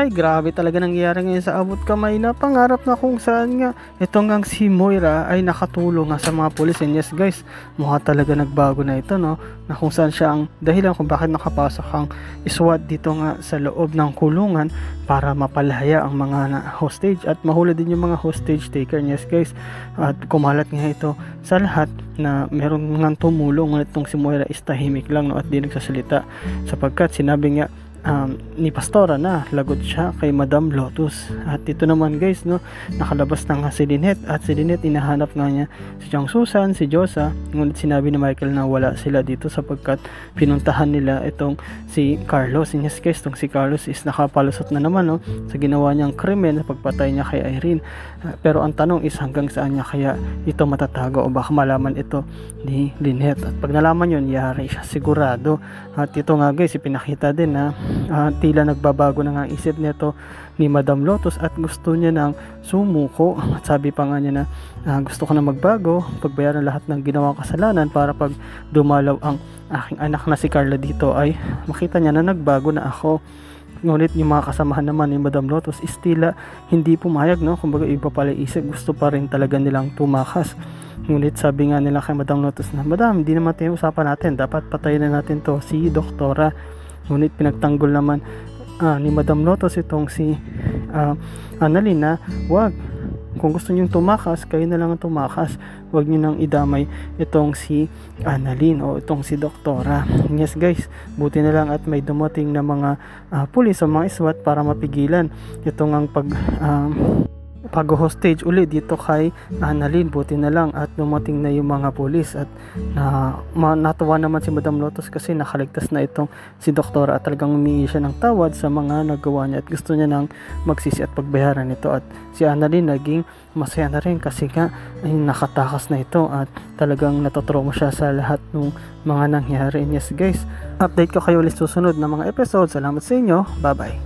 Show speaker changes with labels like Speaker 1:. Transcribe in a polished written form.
Speaker 1: Ay, grabe talaga nangyayari ngayon sa abot kamay na pangarap na kung saan nga ito ngang si Moira ay nakatulong nga sa mga pulis. And yes guys, mukha talaga nagbago na ito, no, na kung saan siya ang dahilan kung bakit nakapasok ang SWAT dito nga sa loob ng kulungan para mapalaya ang mga hostage at mahuli din yung mga hostage taker. Yes guys, at kumalat nga ito sa lahat na meron nga tumulong, ngunit itong si Moira is tahimik lang, no, at di nagsasalita sapagkat sinabi nga ni Pastora na lagot siya kay Madam Lotus. At ito naman guys, no, nakalabas na nga si Lynette, at si Lynette inahanap nga niya si Chang Susan, si Josa, ngunit sinabi ni Michael na wala sila dito sapagkat pinuntahan nila itong si Carlos. And yes guys, itong si Carlos is nakapalusot na naman, no, sa ginawa niyang krimen sa pagpatay niya kay Irene. Pero ang tanong is hanggang saan niya kaya ito matatago o baka malaman ito ni Lynette, at pag nalaman yun, yari siya sigurado. At ito nga guys, ipinakita din na tila nagbabago na nga isip nito ni Madam Lotus at gusto niya nang sumuko. At sabi pa nga niya na gusto ko na magbago, pagbayaran lahat ng ginawang kasalanan para pag dumalaw ang aking anak na si Carla dito ay makita niya na nagbago na ako. Ngunit yung mga kasamahan naman ni Madam Lotus is tila hindi pumayag, no, kumbaga iba pala isip, gusto pa rin talaga nilang tumakas. Ngunit sabi nga nila kay Madam Lotus na, Madam, hindi naman tayo usapan natin, dapat patayin na natin to si Doktora. Ngunit pinagtanggol naman ni Madam Lotus itong si Annalyn na wag, kung gusto niyong tumakas, kayo na lang ang tumakas, wag niyo nang idamay itong si Annalyn o itong si Doktora. Yes guys, buti na lang at may dumating na mga pulis o mga SWAT para mapigilan itong ang pag-hostage ulit dito kay Annalyn. Buti na lang at dumating na yung mga pulis at natuwa naman si Madam Lotus kasi nakaligtas na itong si Doktora at talagang humingi siya ng tawad sa mga nagawa niya at gusto niya nang magsisi at pagbayaran ito. At si Annalyn naging masaya na rin kasi nga ay nakatakas na ito at talagang natotrauma siya sa lahat ng mga nangyari. And yes guys, update ko kayo ulit susunod na mga episode. Salamat sa inyo, bye bye.